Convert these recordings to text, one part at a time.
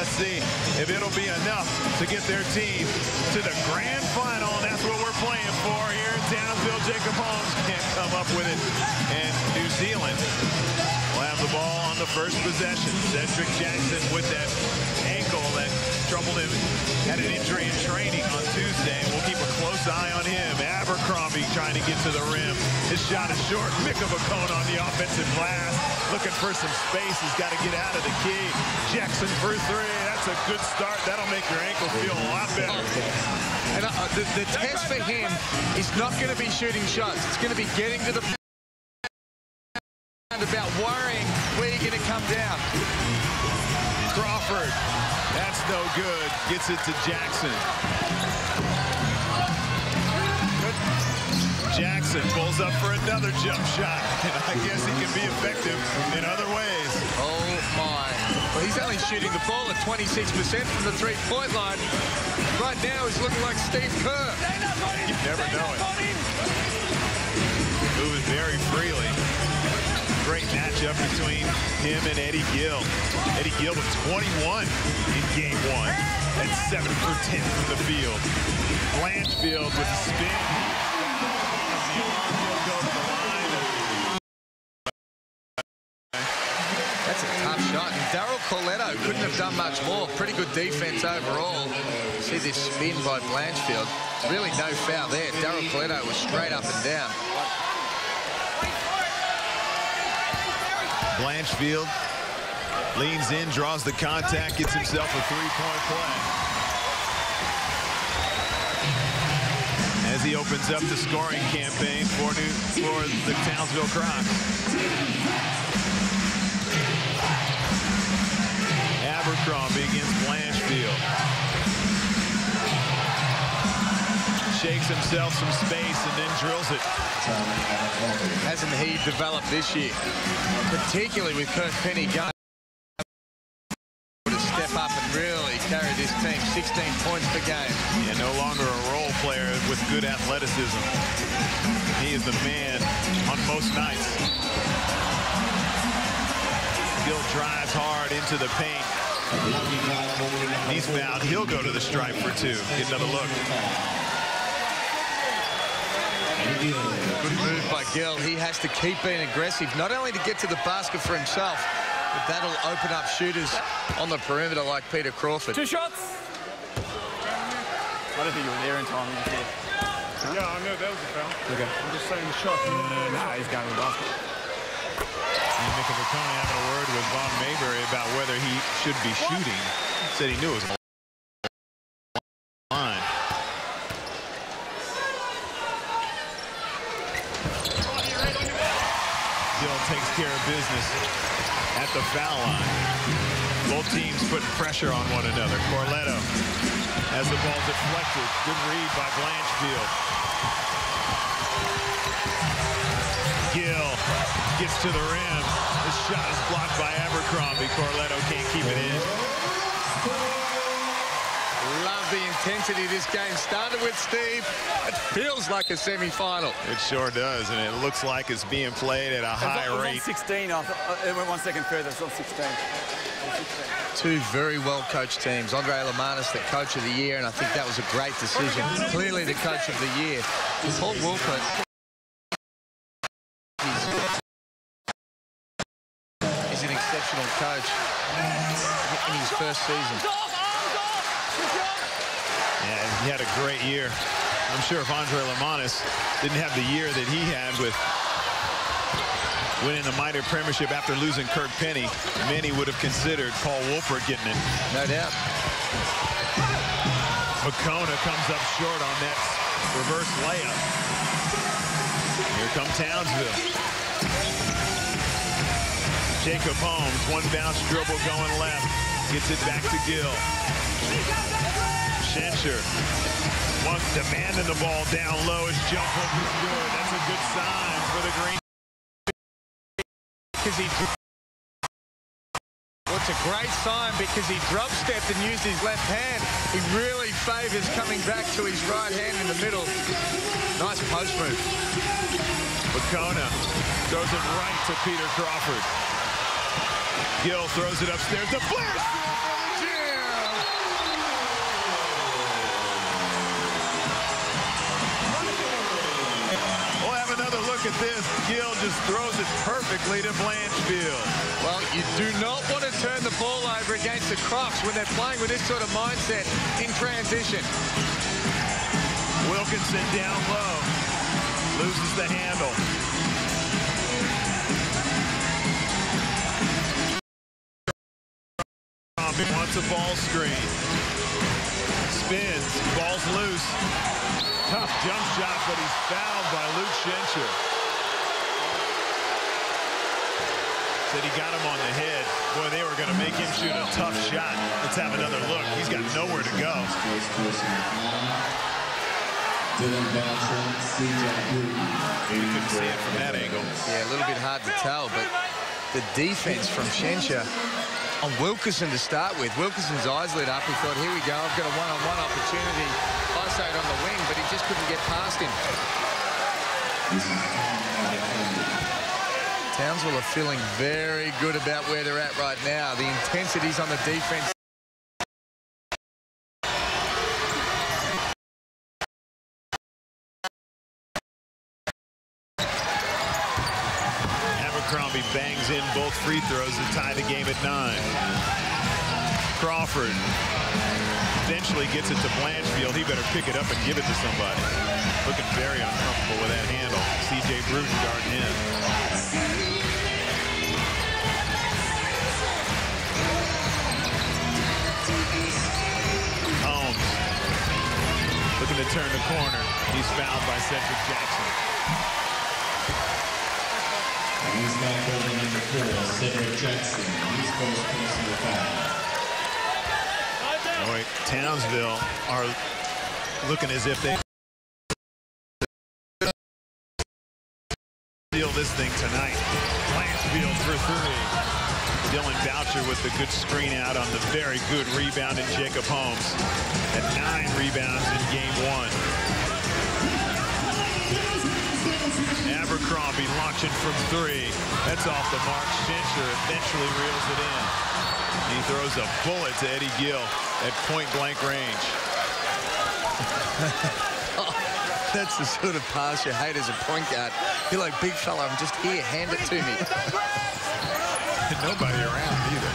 Let's see if it'll be enough to get their team to the grand final. And that's what we're playing for here in Townsville. Jacob Holmes can't come up with it. And New Zealand will have the ball on the first possession. Cedric Jackson with that ankle that troubled him. Had an injury in training on Tuesday. We'll keep a close eye on him. Abercrombie trying to get to the rim. His shot is short. Mick of a cone on the offensive glass. Looking for some space. He's got to get out of the key. Jackson for three. That's a good start. That'll make your ankle feel a lot better. And the test for him is not going to be shooting shots. It's going to be getting to the about worrying where you're going to come down. Crawford. That's no good. Gets it to Jackson. Jackson pulls up for another jump shot. And I guess he can be effective in other ways. Oh, my. Well, he's only shooting the ball at 26% from the three-point line. Right now, he's looking like Steve Kerr. You never know it. Moving very freely. Great matchup between him and Eddie Gill. Eddie Gill with 21 in game one and 7 for 10 from the field. Blanchfield with a spin. That's a tough shot. And Darryl Corletto couldn't have done much more. Pretty good defense overall. See this spin by Blanchfield. Really no foul there. Darryl Corletto was straight up and down. Blanchfield leans in, draws the contact, gets himself a three-point play. As he opens up the scoring campaign for the Townsville Crocs. Abercrombie against Blanchfield. Shakes himself some space and then drills it. Hasn't he developed this year? Particularly with Kirk Penny going to step up and really carry this team. 16 points per game. Yeah, no longer a role player with good athleticism. He is the man on most nights. Gill drives hard into the paint. He's fouled. He'll go to the stripe for two. Get another look. Good move by Gill. He has to keep being aggressive, not only to get to the basket for himself, but that'll open up shooters on the perimeter like Peter Crawford. 2 shots. I don't think you were there in time. Yeah, I know that was a foul. Okay. I'm just saying the shot. Nah, he's going to the basket. And Mick of a cone having a word with Von Mayberry about whether he should be shooting. Said he knew it was a line. Gill takes care of business at the foul line. Both teams putting pressure on one another. Corletto has the ball deflected. Good read by Blanchfield. Gill gets to the rim. His shot is blocked by Abercrombie. Corletto can't keep it in. Love the intensity this game started with, Steve. It feels like a semi-final. It sure does, and it looks like it's being played at a high rate. It was on 16. It went 1 second further. It's on 16. Two very well-coached teams. Andre Lamanis, the coach of the year, and I think that was a great decision. Clearly the coach of the year. Paul Wolpert is an exceptional coach in his first season. Yeah, he had a great year. I'm sure if Andre Lamanis didn't have the year that he had with winning the minor premiership after losing Kirk Penny, many would have considered Paul Wolpert getting it. No doubt. Pacona comes up short on that reverse layup. Here come Townsville. Jacob Holmes, one bounce dribble going left. Gets it back to Gill. Schencher, one demanding the ball down low. His jump hook is good. That's a good sign for the Green. Well, it's a great sign because he drop stepped and used his left hand. He really favors coming back to his right hand in the middle. Nice post move. Pacona throws it right to Peter Crawford. Gill throws it upstairs. The blast for the jam. Moses throws it perfectly to Blanchfield. Well, you do not want to turn the ball over against the Crocs when they're playing with this sort of mindset in transition. Wilkinson down low. Loses the handle. Wants a ball screen. Spins. Ball's loose. Tough jump shot, but he's fouled by Luke Schencher. Said he got him on the head. Boy, they were going to make him shoot a tough shot. Let's have another look. He's got nowhere to go. You couldn't see it from that angle. Yeah, a little bit hard to tell, but the defense from Schencher on Wilkinson to start with. Wilkinson's eyes lit up. He thought, here we go, I've got a one-on-one opportunity. Eyesight on the wing, but he just couldn't get past him. Townsville are feeling very good about where they're at right now. The intensity's on the defense. Abercrombie bangs in both free throws to tie the game at 9. Crawford eventually gets it to Blanchfield. He better pick it up and give it to somebody. Looking very uncomfortable with that handle. C.J. Bruton darting in. Holmes looking to turn the corner. He's fouled by Cedric Jackson. He's now calling in the 4, Cedric Jackson. He's first personal foul. Boy, Townsville are looking as if they steal this thing tonight. Blanchfield for 3. Dylan Boucher with the good screen out on the very good rebound in Jacob Holmes. At 9 rebounds in game 1. Abercrombie launching from 3. That's off the mark. Schencher eventually reels it in. He throws a bullet to Eddie Gill at point-blank range. Oh, that's the sort of pass you hate as a point guard. You're like, big fella, I'm just here, hand it to me. Nobody around either.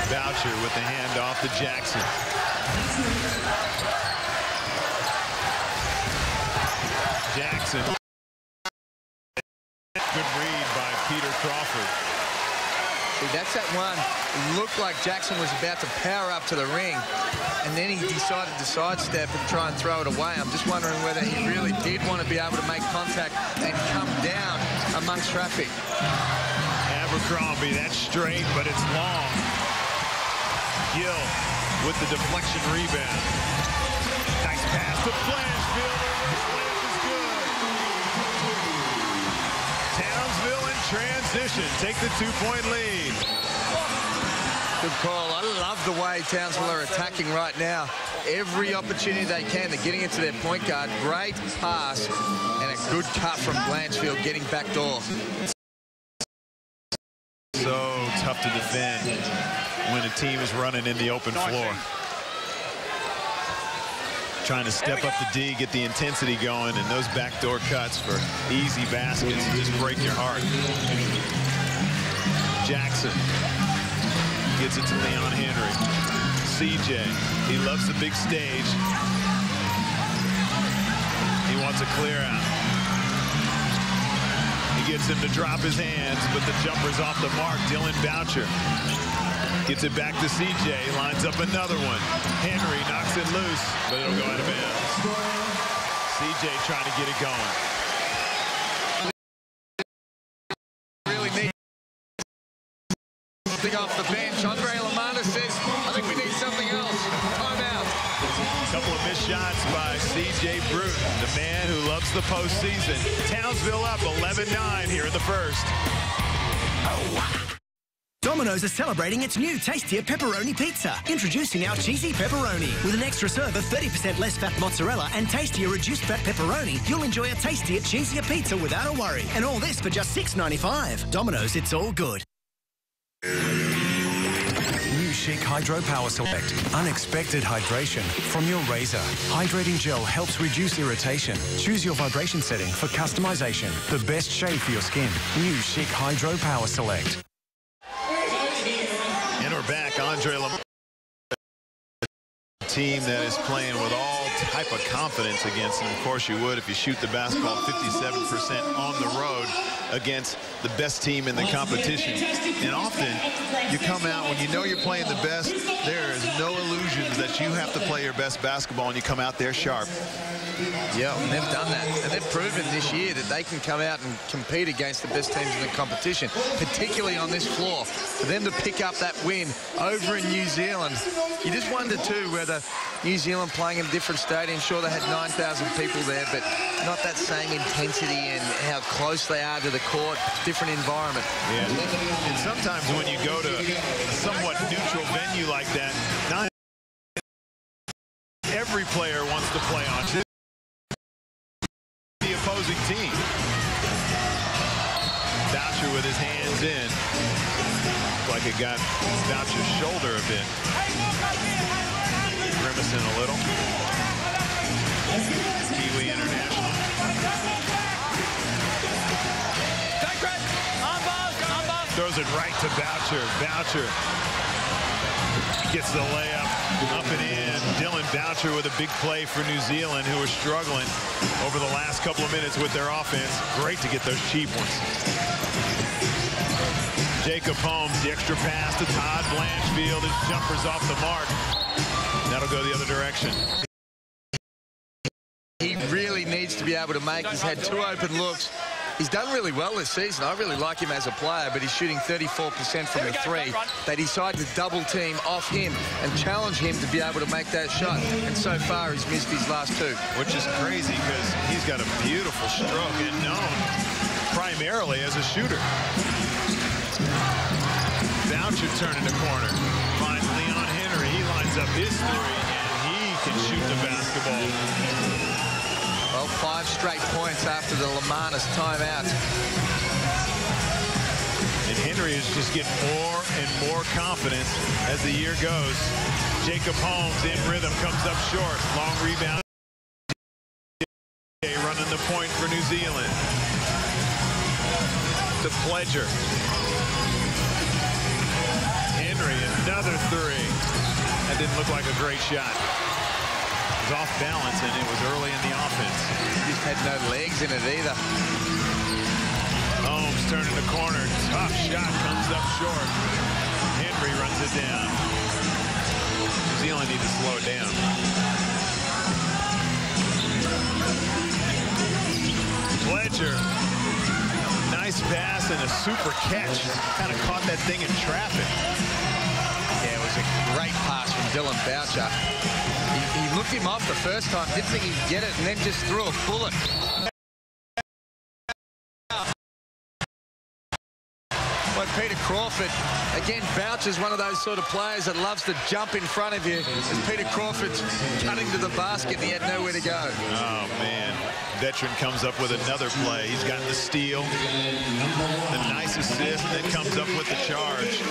Boucher with the handoff to Jackson. Jackson. Good read by Peter Crawford. See, that's that one. It looked like Jackson was about to power up to the ring, and then he decided to sidestep and try and throw it away. I'm just wondering whether he really did want to be able to make contact and come down amongst traffic. Abercrombie, that's straight, but it's long. Gill with the deflection rebound. Nice pass to Blanchfield. Townsville in transition. Take the 2-point lead. Good call. I love the way Townsville are attacking right now. Every opportunity they can, they're getting it to their point guard. Great pass and a good cut from Blanchfield getting back door. So tough to defend when a team is running in the open floor. Trying to step up the D, get the intensity going, and those backdoor cuts for easy baskets just break your heart. Jackson gets it to Leon Henry. CJ, he loves the big stage. He wants a clear out. He gets him to drop his hands, but the jumper's off the mark. Dylan Boucher gets it back to CJ, lines up another one. Henry knocks it loose, but it'll go out of bounds. CJ trying to get it going. Really need something off the bench. Andre Lamana says, I think we need something else. Timeout. A couple of missed shots by C.J. Bruton, the man who loves the postseason. Townsville up 11-9 here in the first. Domino's is celebrating its new tastier pepperoni pizza. Introducing our cheesy pepperoni. With an extra serve of 30% less fat mozzarella and tastier reduced fat pepperoni, you'll enjoy a tastier, cheesier pizza without a worry. And all this for just $6.95. Domino's, it's all good. New Chic Hydro Power Select. Unexpected hydration from your razor. Hydrating gel helps reduce irritation. Choose your vibration setting for customization. The best shade for your skin. New Chic Hydro Power Select. And we're back. Andre Lamar, team that is playing with all type of confidence against them. Of course you would if you shoot the basketball 57% on the road against the best team in the competition. And often you come out when you know you're playing the best, there is no illusions that you have to play your best basketball and you come out there sharp. Yeah, and they've done that. And they've proven this year that they can come out and compete against the best teams in the competition, particularly on this floor. For them to pick up that win over in New Zealand, you just wonder too whether New Zealand playing in a different stadium, sure they had 9,000 people there, but not that same intensity and how close they are to the court, different environment. Yeah, and sometimes when you go to a somewhat neutral venue like that, not every player wants to play on the opposing team. Boucher with his hands in. Looks like it got Boucher's shoulder a bit. Grimacing a little. Kiwi International. Throws it right to Boucher. Boucher gets the layup up and in. Dylan Boucher with a big play for New Zealand, who are struggling over the last couple of minutes with their offense. Great to get those cheap ones. Jacob Holmes, the extra pass to Todd Blanchfield. His jumper's off the mark. That'll go the other direction. He really needs to be able to make. He's had 2 open looks. He's done really well this season. I really like him as a player, but he's shooting 34% from the 3. They decided to double team off him and challenge him to be able to make that shot. And so far, he's missed his last 2. Which is crazy because he's got a beautiful stroke and known primarily as a shooter. Boucher turning the corner. Finds Leon Henry. He lines up his 3, and he can shoot the basketball. Well, 5 straight points after the Lamanis timeout. And Henry is just getting more and more confidence as the year goes. Jacob Holmes in rhythm, comes up short. Long rebound. Running the point for New Zealand. To Pledger. Henry, another 3. That didn't look like a great shot. It was off balance, and it was early in the offense. He just had no legs in it either. Holmes turning the corner. Tough shot, comes up short. Henry runs it down. New Zealand need to slow it down. Pledger. Nice pass and a super catch. Kind of caught that thing in traffic. Yeah, it was a great pass from Dylan Boucher. He looked him off the first time, didn't think he'd get it, and then just threw a bullet. Well, Peter Crawford, again, Boucher's one of those sort of players that loves to jump in front of you. And Peter Crawford's cutting to the basket, and he had nowhere to go. Oh, man. Veteran comes up with another play. He's got the steal, the nice assist, and then comes up with the charge.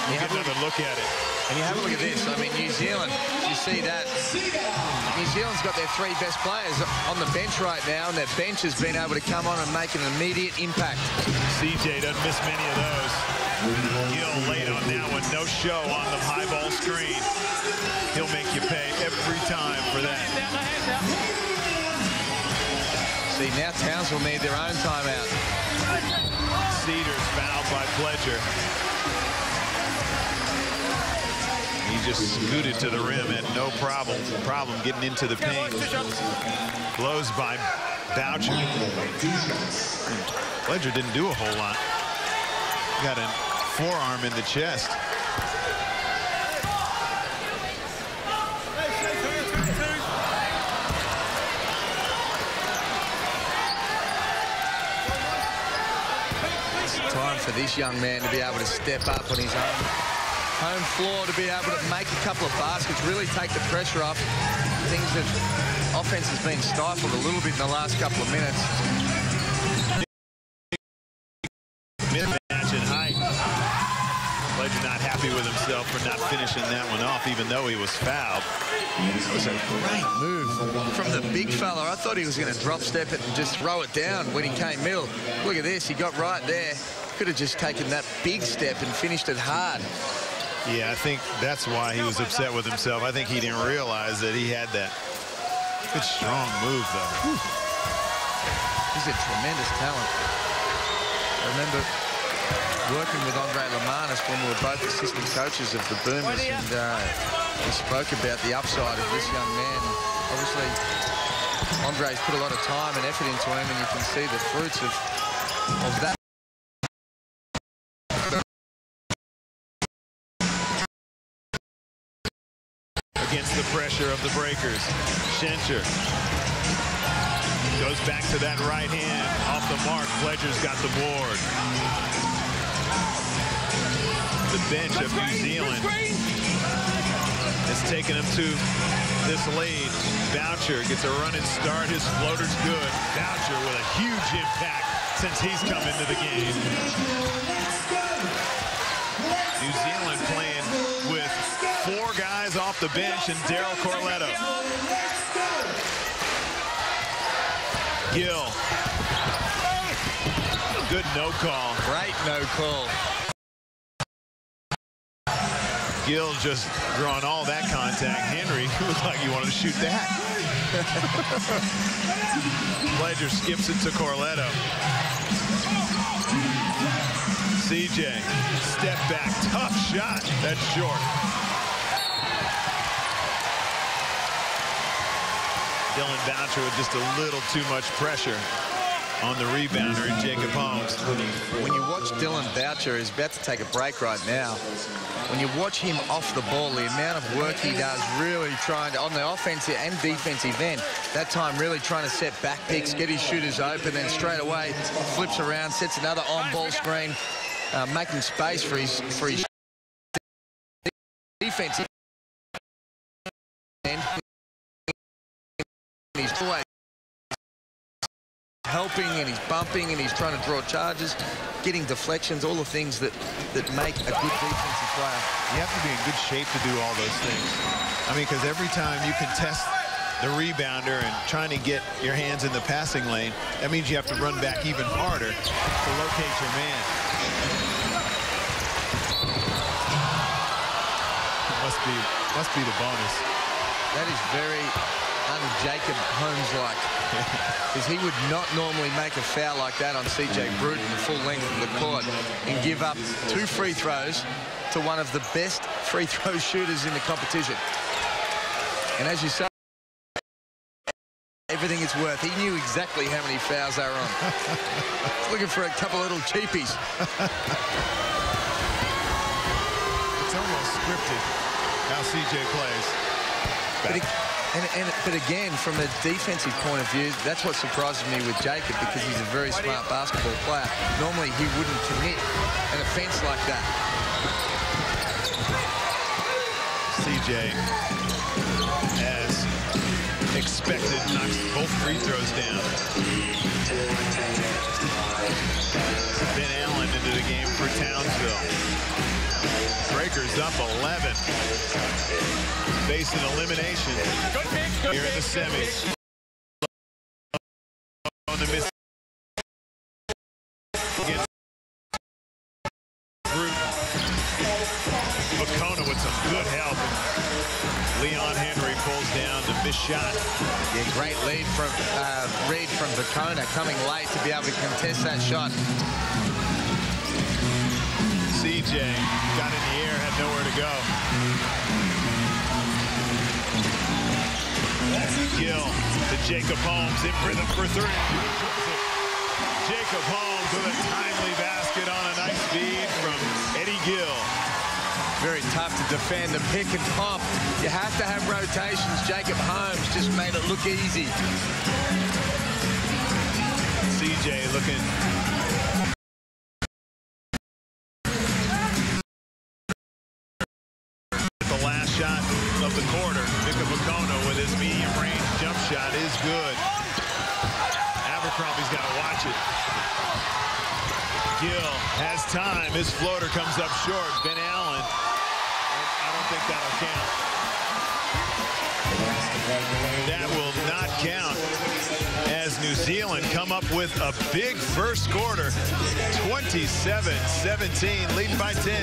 You get another look at it. And you have a look at this. I mean, New Zealand, you see that. New Zealand's got their 3 best players on the bench right now, and their bench has been able to come on and make an immediate impact. CJ doesn't miss many of those. Gill late on that one. No show on the high ball screen. He'll make you pay every time for that. See, now Townsville need their own timeout. Cedars fouled by Pledger. He just scooted to the rim, had no problem getting into the paint. Blows by Boucher. Pledger didn't do a whole lot. Got a forearm in the chest. It's time for this young man to be able to step up on his own home floor, to be able to make a couple of baskets, really take the pressure off. Things that offense has been stifled a little bit in the last couple of minutes. Mismatch in height. Pledger not not happy with himself for not finishing that one off, even though he was fouled. It was a great move from the big fella. I thought he was going to drop step it and just throw it down when he came middle. Look at this. He got right there. Could have just taken that big step and finished it hard. Yeah, I think that's why he was upset with himself. I think he didn't realize that he had that good, strong move, though. Whew. He's a tremendous talent. I remember working with Andre Lamanis when we were both assistant coaches of the Boomers, and we spoke about the upside of this young man. Obviously, Andre's put a lot of time and effort into him, and you can see the fruits of that. Against the pressure of the breakers, Schencher goes back to that right hand. Off the mark, Pledger's got the board. The bench of New Zealand has taken him to this lead. Boucher gets a running start. His floater's good. Boucher with a huge impact since he's come into the game. New Zealand playing with 4 guys off the bench and Daryl Corletto. Gill. Good no call. Great no call. Gill just drawing all that contact. Henry looked like he wanted to shoot that. Pledger skips it to Corletto. CJ, step back, tough shot. That's short. Dylan Boucher with just a little too much pressure on the rebounder, Jacob Holmes. When you watch Dylan Boucher, he's about to take a break right now. When you watch him off the ball, the amount of work he does really trying to, on the offensive and defensive end, that time really trying to set back picks, get his shooters open, then straight away flips around, sets another on-ball screen, making space for his defensive end. He's always helping, and he's bumping, and he's trying to draw charges, getting deflections, all the things that make a good defensive player. You have to be in good shape to do all those things. I mean, because every time you contest the rebounder and trying to get your hands in the passing lane, that means you have to run back even harder to locate your man. Must be the bonus. That is very un-Jacob Holmes-like, because he would not normally make a foul like that on C.J. Bruton the full length of the court and give up 2 free throws to one of the best free throw shooters in the competition. And as you say, everything it's worth. He knew exactly how many fouls they were on. He's looking for a couple of little cheapies. It's almost scripted how C.J. plays. But again, from a defensive point of view, that's what surprises me with Jacob, because he's a very smart basketball player. Normally, he wouldn't commit an offense like that. CJ, as expected, knocks both free throws down. Ben Allen into the game for Townsville. Breakers up 11. Facing elimination here in the semis. On the miss against Brute. Bacona with some good help. Leon Henry pulls down the missed shot. Yeah, great lead from read from Bacona, coming late to be able to contest that shot. CJ got in the air, had nowhere to go. Gill to Jacob Holmes in rhythm for 3. Jacob Holmes with a timely basket on a nice feed from Eddie Gill. Very tough to defend the pick and pop. You have to have rotations. Jacob Holmes just made it look easy. CJ looking the last shot of the quarter. Mika Bacona with his medium range jump shot is good. Abercrombie's got to watch it. Gill has time. His floater comes up short. Ben Allen count. That will not count as New Zealand come up with a big first quarter, 27-17, leading by 10.